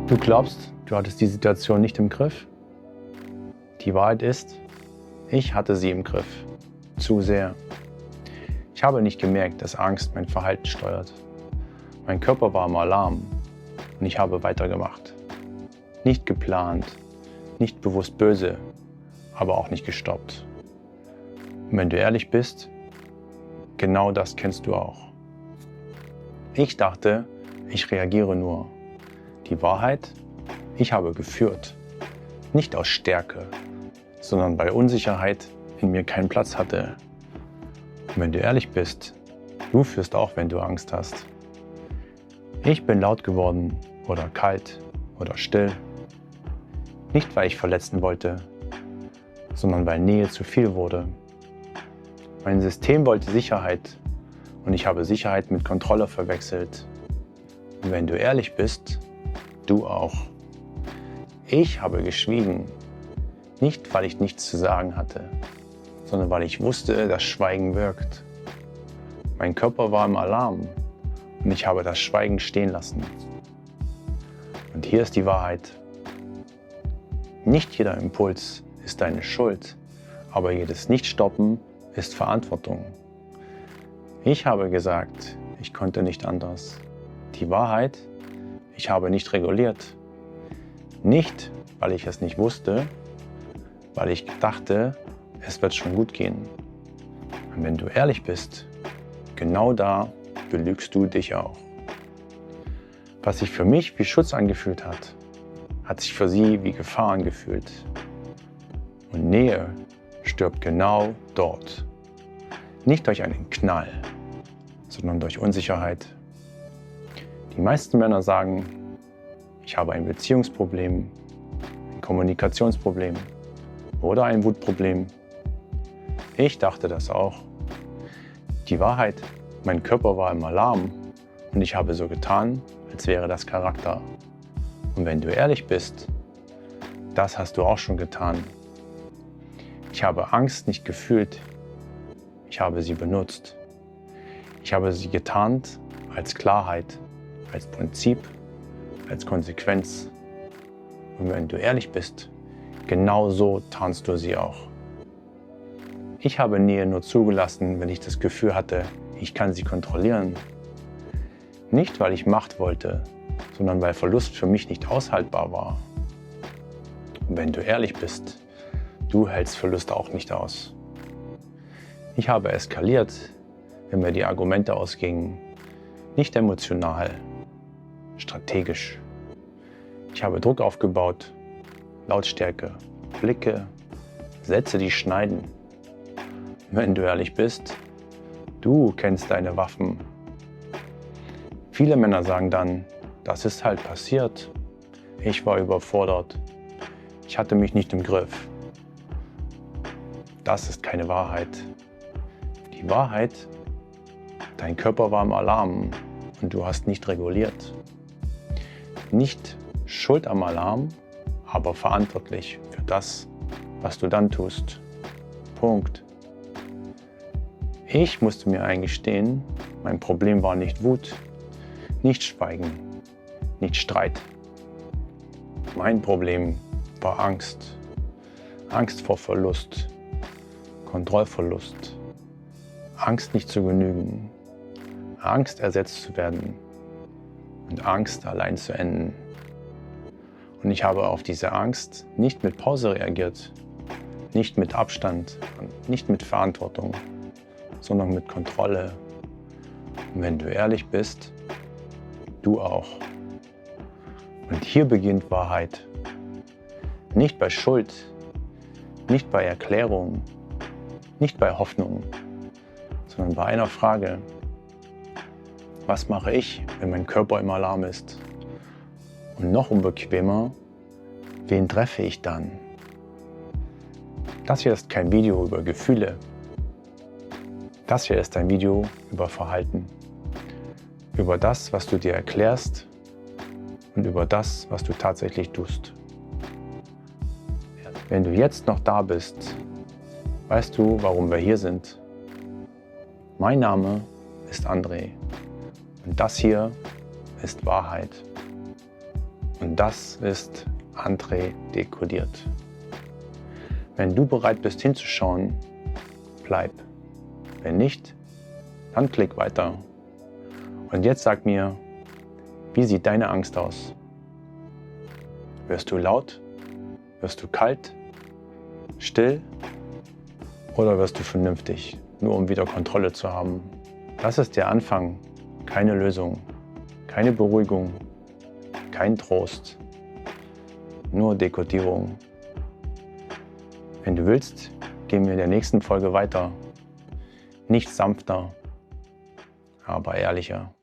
Du glaubst, du hattest die Situation nicht im Griff? Die Wahrheit ist, ich hatte sie im Griff. Zu sehr. Ich habe nicht gemerkt, dass Angst mein Verhalten steuert. Mein Körper war im Alarm und ich habe weitergemacht. Nicht geplant, nicht bewusst böse, aber auch nicht gestoppt. Und wenn du ehrlich bist, genau das kennst du auch. Ich dachte, ich reagiere nur. Die Wahrheit, ich habe geführt. Nicht aus Stärke, sondern weil Unsicherheit in mir keinen Platz hatte. Und wenn du ehrlich bist, du führst auch, wenn du Angst hast. Ich bin laut geworden oder kalt oder still. Nicht, weil ich verletzen wollte, sondern weil Nähe zu viel wurde. Mein System wollte Sicherheit und ich habe Sicherheit mit Kontrolle verwechselt. Und wenn du ehrlich bist, du auch. Ich habe geschwiegen, nicht weil ich nichts zu sagen hatte, sondern weil ich wusste, dass Schweigen wirkt. Mein Körper war im Alarm und ich habe das Schweigen stehen lassen. Und hier ist die Wahrheit. Nicht jeder Impuls ist deine Schuld, aber jedes Nichtstoppen ist Verantwortung. Ich habe gesagt, ich konnte nicht anders. Die Wahrheit, ich habe nicht reguliert. Nicht, weil ich es nicht wusste, weil ich dachte, es wird schon gut gehen. Und wenn du ehrlich bist, genau da belügst du dich auch. Was sich für mich wie Schutz angefühlt hat, hat sich für sie wie Gefahr angefühlt. Und Nähe stirbt genau dort. Nicht durch einen Knall, sondern durch Unsicherheit. Die meisten Männer sagen, ich habe ein Beziehungsproblem, ein Kommunikationsproblem oder ein Wutproblem. Ich dachte das auch. Die Wahrheit, mein Körper war im Alarm und ich habe so getan, als wäre das Charakter. Und wenn du ehrlich bist, das hast du auch schon getan. Ich habe Angst nicht gefühlt, ich habe sie benutzt. Ich habe sie getarnt als Klarheit, als Prinzip, als Konsequenz. Und wenn du ehrlich bist, genau so tarnst du sie auch. Ich habe Nähe nur zugelassen, wenn ich das Gefühl hatte, ich kann sie kontrollieren. Nicht, weil ich Macht wollte, sondern weil Verlust für mich nicht aushaltbar war. Und wenn du ehrlich bist, du hältst Verlust auch nicht aus. Ich habe eskaliert, wenn mir die Argumente ausgingen, nicht emotional, strategisch. Ich habe Druck aufgebaut, Lautstärke, Blicke, Sätze, die schneiden. Wenn du ehrlich bist, du kennst deine Waffen. Viele Männer sagen dann, das ist halt passiert. Ich war überfordert. Ich hatte mich nicht im Griff. Das ist keine Wahrheit. Die Wahrheit, dein Körper war im Alarm und du hast nicht reguliert. Nicht schuld am Alarm, aber verantwortlich für das, was du dann tust. Punkt. Ich musste mir eingestehen, mein Problem war nicht Wut, nicht Schweigen, nicht Streit. Mein Problem war Angst. Angst vor Verlust, Kontrollverlust, Angst nicht zu genügen, Angst ersetzt zu werden und Angst allein zu enden. Und ich habe auf diese Angst nicht mit Pause reagiert, nicht mit Abstand und nicht mit Verantwortung, sondern mit Kontrolle. Und wenn du ehrlich bist, du auch. Und hier beginnt Wahrheit. Nicht bei Schuld, nicht bei Erklärung, nicht bei Hoffnung, sondern bei einer Frage. Was mache ich, wenn mein Körper im Alarm ist? Und noch unbequemer, wen treffe ich dann? Das hier ist kein Video über Gefühle. Das hier ist ein Video über Verhalten. Über das, was du dir erklärst und über das, was du tatsächlich tust. Wenn du jetzt noch da bist, weißt du, warum wir hier sind. Mein Name ist André und das hier ist Wahrheit. Und das ist André dekodiert. Wenn du bereit bist hinzuschauen, bleib. Wenn nicht, dann klick weiter. Und jetzt sag mir, wie sieht deine Angst aus? Wirst du laut? Wirst du kalt? Still? Oder wirst du vernünftig, nur um wieder Kontrolle zu haben? Das ist der Anfang, keine Lösung, keine Beruhigung, kein Trost, nur Dekodierung. Wenn du willst, gehen wir in der nächsten Folge weiter. Nicht sanfter, aber ehrlicher.